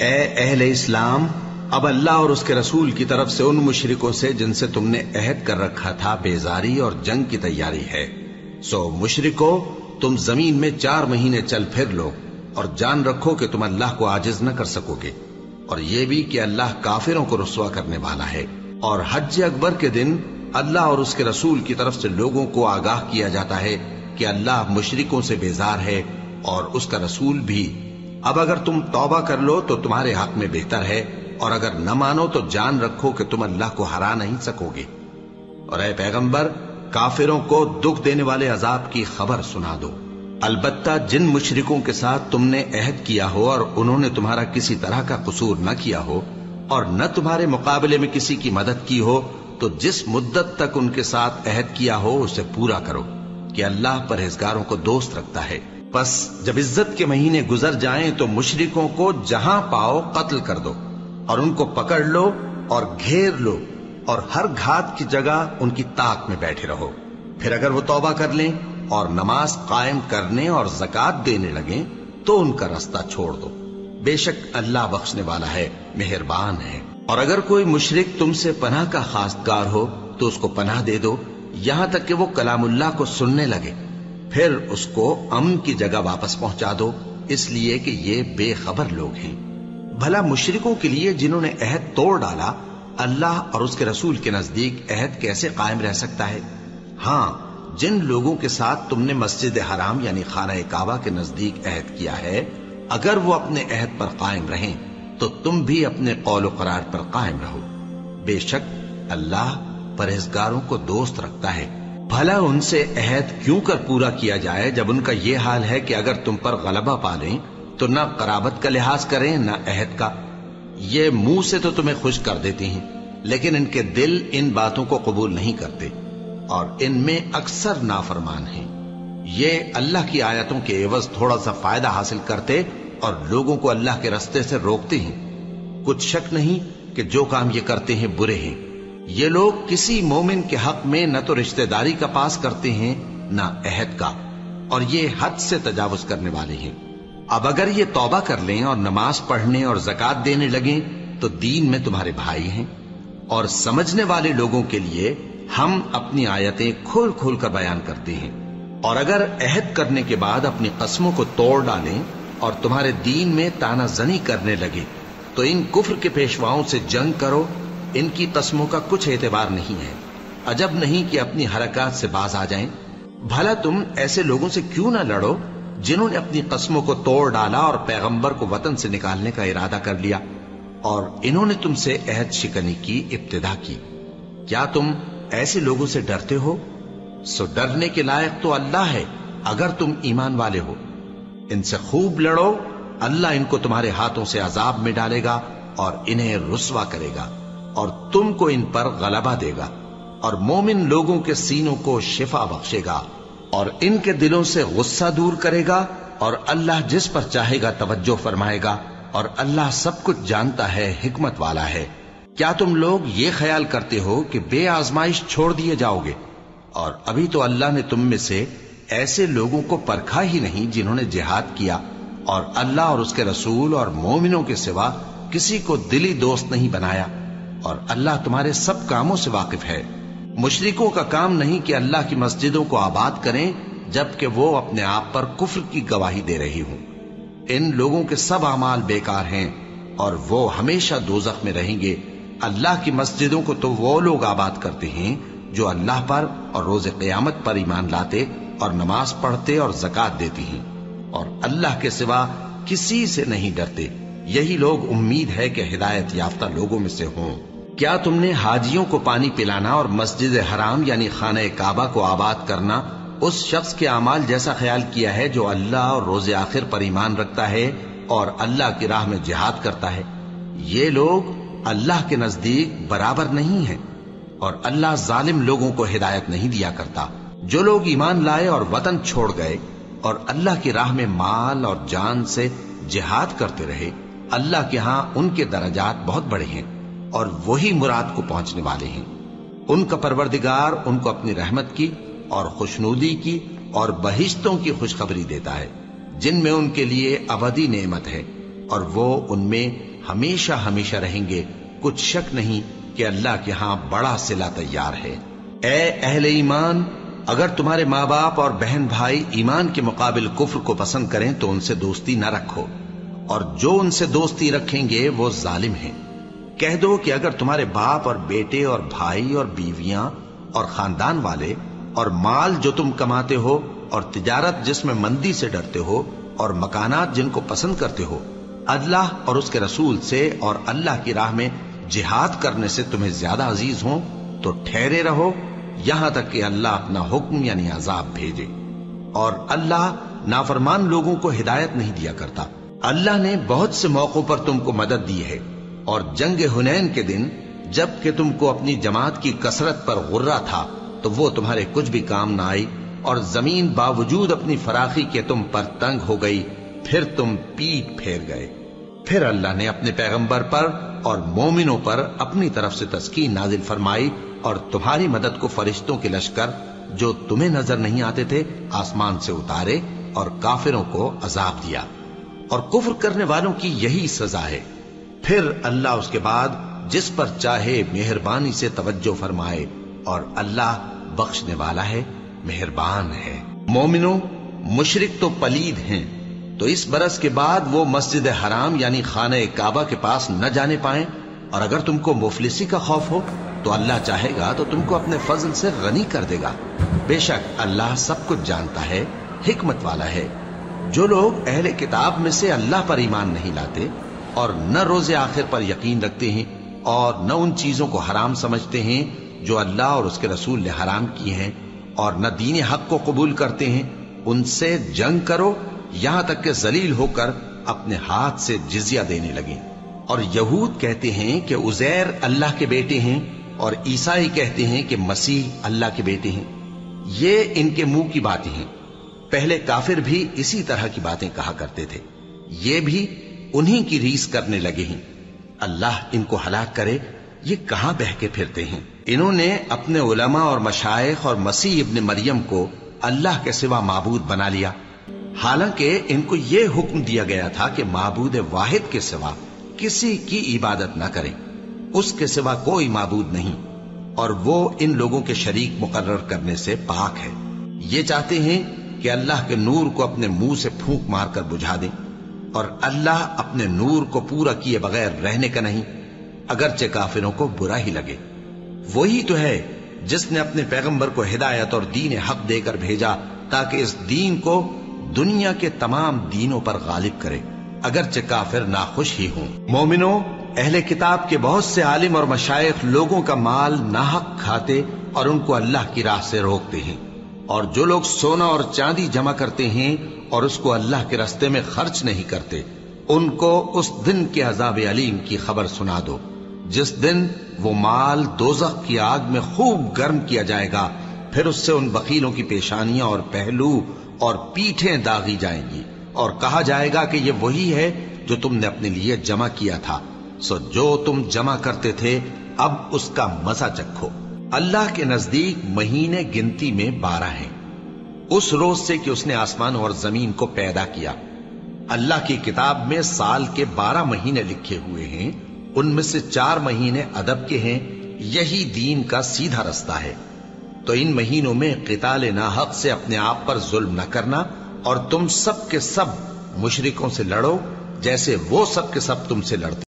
اے اہل اسلام، اب اللہ اور اس کے رسول کی طرف سے ان مشرکوں سے جن سے تم نے عہد کر رکھا تھا بیزاری اور جنگ کی تیاری ہے۔ سو مشرکو، تم زمین میں 4 مہینے چل پھر لو اور جان رکھو کہ تم اللہ کو عاجز نہ کر سکو گے، اور یہ بھی کہ اللہ کافروں کو رسوا کرنے والا ہے۔ اور حج اکبر کے دن اللہ اور اس کے رسول کی طرف سے لوگوں کو آگاہ کیا جاتا ہے کہ اللہ مشرکوں سے بیزار ہے اور اس کا رسول بھی۔ اب اگر تم توبہ کر لو تو تمہارے حق میں بہتر ہے، اور اگر نہ مانو تو جان رکھو کہ تم اللہ کو ہرا نہیں سکو گے۔ اور اے پیغمبر، کافروں کو دکھ دینے والے عذاب کی خبر سنا دو۔ البتہ جن مشرکوں کے ساتھ تم نے عہد کیا ہو اور انہوں نے تمہارا کسی طرح کا قصور نہ کیا ہو اور نہ تمہارے مقابلے میں کسی کی مدد کی ہو، تو جس مدت تک ان کے ساتھ عہد کیا ہو اسے پورا کرو، کہ اللہ پرہیزگاروں کو دوست رکھتا ہے۔ پس جب عزت کے مہینے گزر جائیں تو مشرکوں کو جہاں پاؤ قتل کر دو، اور ان کو پکڑ لو اور گھیر لو، اور ہر گھات کی جگہ ان کی طاق میں بیٹھے رہو۔ پھر اگر وہ توبہ کر لیں اور نماز قائم کرنے اور زکوٰۃ دینے لگیں تو ان کا رستہ چھوڑ دو، بے شک اللہ بخشنے والا ہے، مہربان ہے۔ اور اگر کوئی مشرک تم سے پناہ کا خواستگار ہو تو اس کو پناہ دے دو، یہاں تک کہ وہ کلام اللہ کو سننے لگے، پھر اس کو امن کی جگہ واپس پہنچا دو، اس لیے کہ یہ بے خبر لوگ ہیں۔ بھلا مشرکوں کے لیے جنہوں نے عہد توڑ ڈالا، اللہ اور اس کے رسول کے نزدیک عہد کیسے قائم رہ سکتا ہے؟ ہاں، جن لوگوں کے ساتھ تم نے مسجد حرام یعنی خانہ کعبہ کے نزدیک عہد کیا ہے، اگر وہ اپنے عہد پر قائم رہیں تو تم بھی اپنے قول و قرار پر قائم رہو، بے شک اللہ پرہیزگاروں کو دوست رکھتا ہے۔ بھلا ان سے عہد کیوں کر پورا کیا جائے جب ان کا یہ حال ہے کہ اگر تم پر غلبہ پالیں تو نہ قرابت کا لحاظ کریں نہ عہد کا۔ یہ منہ سے تو تمہیں خوش کر دیتے ہیں، لیکن ان کے دل ان باتوں کو قبول نہیں کرتے، اور ان میں اکثر نافرمان ہیں۔ یہ اللہ کی آیتوں کے عوض تھوڑا سا فائدہ حاصل کرتے اور لوگوں کو اللہ کے رستے سے روکتے ہیں۔ کچھ شک نہیں کہ جو کام یہ کرتے ہیں برے ہیں۔ یہ لوگ کسی مومن کے حق میں نہ تو رشتہ داری کا پاس کرتے ہیں نہ عہد کا، اور یہ حد سے تجاوز کرنے والے ہیں۔ اب اگر یہ توبہ کر لیں اور نماز پڑھنے اور زکوٰۃ دینے لگیں تو دین میں تمہارے بھائی ہیں، اور سمجھنے والے لوگوں کے لیے ہم اپنی آیتیں کھول کھول کر بیان کرتے ہیں۔ اور اگر عہد کرنے کے بعد اپنی قسموں کو توڑ ڈالیں اور تمہارے دین میں تانا زنی کرنے لگے تو ان کفر کے پیشواؤں سے جنگ کرو، ان کی قسموں کا کچھ اعتبار نہیں ہے، عجب نہیں کہ اپنی حرکات سے باز آ جائیں۔ بھلا تم ایسے لوگوں سے کیوں نہ لڑو جنہوں نے اپنی قسموں کو توڑ ڈالا اور پیغمبر کو وطن سے نکالنے کا ارادہ کر لیا، اور انہوں نے تم سے عہد شکنی کی ابتدا کی۔ کیا تم ایسے لوگوں سے ڈرتے ہو؟ سو ڈرنے کے لائق تو اللہ ہے اگر تم ایمان والے ہو۔ ان سے خوب لڑو، اللہ ان کو تمہارے ہاتھوں سے عذاب میں ڈالے گا اور انہیں رسوا کرے گا، اور تم کو ان پر غلبہ دے گا، اور مومن لوگوں کے سینوں کو شفا بخشے گا، اور ان کے دلوں سے غصہ دور کرے گا، اور اللہ جس پر چاہے گا توجہ فرمائے گا، اور اللہ سب کچھ جانتا ہے، حکمت والا ہے۔ کیا تم لوگ یہ خیال کرتے ہو کہ بے آزمائش چھوڑ دیے جاؤ گے؟ اور ابھی تو اللہ نے تم میں سے ایسے لوگوں کو پرکھا ہی نہیں جنہوں نے جہاد کیا، اور اللہ اور اس کے رسول اور مومنوں کے سوا کسی کو دلی دوست نہیں بنایا، اور اللہ تمہارے سب کاموں سے واقف ہے۔ مشرکوں کا کام نہیں کہ اللہ کی مسجدوں کو آباد کریں جبکہ وہ اپنے آپ پر کفر کی گواہی دے رہی ہوں۔ ان لوگوں کے سب اعمال بیکار ہیں اور وہ ہمیشہ دوزخ میں رہیں گے۔ اللہ کی مسجدوں کو تو وہ لوگ آباد کرتے ہیں جو اللہ پر اور روز قیامت پر ایمان لاتے اور نماز پڑھتے اور زکوٰۃ دیتی ہیں، اور اللہ کے سوا کسی سے نہیں ڈرتے۔ یہی لوگ امید ہے کہ ہدایت یافتہ لوگوں میں سے ہوں۔ کیا تم نے حاجیوں کو پانی پلانا اور مسجد حرام یعنی خانہ کعبہ کو آباد کرنا اس شخص کے اعمال جیسا خیال کیا ہے جو اللہ اور روز آخر پر ایمان رکھتا ہے اور اللہ کی راہ میں جہاد کرتا ہے؟ یہ لوگ اللہ کے نزدیک برابر نہیں ہیں، اور اللہ ظالم لوگوں کو ہدایت نہیں دیا کرتا۔ جو لوگ ایمان لائے اور وطن چھوڑ گئے اور اللہ کی راہ میں مال اور جان سے جہاد کرتے رہے، اللہ کے ہاں ان کے درجات بہت بڑے ہیں، اور وہی مراد کو پہنچنے والے ہیں۔ ان کا پروردگار ان کو اپنی رحمت کی اور خوشنودی کی اور بہشتوں کی خوشخبری دیتا ہے جن میں ان کے لیے ابدی نعمت ہے، اور وہ ان میں ہمیشہ ہمیشہ رہیں گے، کچھ شک نہیں کہ اللہ کے ہاں بڑا صلہ تیار ہے۔ اے اہل ایمان، اگر تمہارے ماں باپ اور بہن بھائی ایمان کے مقابل کفر کو پسند کریں تو ان سے دوستی نہ رکھو، اور جو ان سے دوستی رکھیں گے وہ ظالم ہیں۔ کہہ دو کہ اگر تمہارے باپ اور بیٹے اور بھائی اور بیویاں اور خاندان والے اور مال جو تم کماتے ہو اور تجارت جس میں مندی سے ڈرتے ہو اور مکانات جن کو پسند کرتے ہو اللہ اور اس کے رسول سے اور اللہ کی راہ میں جہاد کرنے سے تمہیں زیادہ عزیز ہوں تو ٹھہرے رہو یہاں تک کہ اللہ اپنا حکم یعنی عذاب بھیجے، اور اللہ نافرمان لوگوں کو ہدایت نہیں دیا کرتا۔ اللہ نے بہت سے موقعوں پر تم کو مدد دی ہے، اور جنگ حنین کے دن جب کہ تم کو اپنی جماعت کی کثرت پر غرہ تھا تو وہ تمہارے کچھ بھی کام نہ آئی، اور زمین باوجود اپنی فراخی کے تم پر تنگ ہو گئی، پھر تم پیٹ پھیر گئے۔ پھر اللہ نے اپنے پیغمبر پر اور مومنوں پر اپنی طرف سے تسکین نازل فرمائی، اور تمہاری مدد کو فرشتوں کے لشکر جو تمہیں نظر نہیں آتے تھے آسمان سے اتارے، اور کافروں کو عذاب دیا، اور کفر کرنے والوں کی یہی سزا ہے۔ پھر اللہ اس کے بعد جس پر چاہے مہربانی سے توجہ فرمائے، اور اللہ بخشنے والا ہے، مہربان ہے۔ مومنوں، مشرک تو پلید ہیں، تو اس برس کے بعد وہ مسجد حرام یعنی خانہ کعبہ کے پاس نہ جانے پائیں، اور اگر تم کو مفلسی کا خوف ہو تو اللہ چاہے گا تو تم کو اپنے فضل سے غنی کر دے گا۔ بے شک اللہ سب کچھ جانتا ہے، حکمت والا ہے۔ جو لوگ اہل کتاب میں سے اللہ پر ایمان نہیں لاتے اور نہ روز آخر پر یقین رکھتے ہیں اور نہ ان چیزوں کو حرام سمجھتے ہیں جو اللہ اور اس کے رسول نے حرام کی ہیں، اور نہ دین حق کو قبول کرتے ہیں، ان سے جنگ کرو یہاں تک کہ ذلیل ہو کر اپنے ہاتھ سے جزیہ دینے لگیں۔ اور یہود کہتے ہیں کہ عزیر اللہ کے بیٹے ہیں، اور عیسائی کہتے ہیں کہ مسیح اللہ کے بیٹے ہیں۔ یہ ان کے منہ کی باتیں ہیں، پہلے کافر بھی اسی طرح کی باتیں کہا کرتے تھے، یہ بھی انہی کی ریس کرنے لگے ہیں۔ اللہ ان کو ہلاک کرے، یہ کہاں بہہ کے پھرتے ہیں۔ انہوں نے اپنے علماء اور مشائخ اور مسیح ابن مریم کو اللہ کے سوا معبود بنا لیا، حالانکہ ان کو یہ حکم دیا گیا تھا کہ معبود واحد کے سوا کسی کی عبادت نہ کریں، اس کے سوا کوئی معبود نہیں، اور وہ ان لوگوں کے شریک مقرر کرنے سے پاک ہے۔ یہ چاہتے ہیں کہ اللہ کے نور کو اپنے منہ سے پھونک مار کر بجھا دیں، اور اللہ اپنے نور کو پورا کیے بغیر رہنے کا نہیں، اگرچہ کافروں کو برا ہی لگے۔ وہی تو ہے جس نے اپنے پیغمبر کو ہدایت اور دین حق دے کر بھیجا تاکہ اس دین کو دنیا کے تمام دینوں پر غالب کرے، اگرچہ کافر ناخوش ہی ہوں۔ مومنوں، اہل کتاب کے بہت سے عالم اور مشائخ لوگوں کا مال ناحق کھاتے اور ان کو اللہ کی راہ سے روکتے ہیں، اور جو لوگ سونا اور چاندی جمع کرتے ہیں اور اس کو اللہ کے راستے میں خرچ نہیں کرتے، ان کو اس دن کے عذاب علیم کی خبر سنا دو، جس دن وہ مال دوزخ کی آگ میں خوب گرم کیا جائے گا، پھر اس سے ان بخیلوں کی پیشانیاں اور پہلو اور پیٹھیں داغی جائیں گی، اور کہا جائے گا کہ یہ وہی ہے جو تم نے اپنے لیے جمع کیا تھا، سو جو تم جمع کرتے تھے اب اس کا مزہ چکھو۔ اللہ کے نزدیک مہینے گنتی میں 12 ہیں، اس روز سے کہ اس نے آسمان اور زمین کو پیدا کیا۔ اللہ کی کتاب میں سال کے 12 مہینے لکھے ہوئے ہیں، ان میں سے 4 مہینے ادب کے ہیں، یہی دین کا سیدھا رستہ ہے۔ تو ان مہینوں میں قتال ناحق سے اپنے آپ پر ظلم نہ کرنا، اور تم سب کے سب مشرکوں سے لڑو جیسے وہ سب کے سب تم سے لڑتے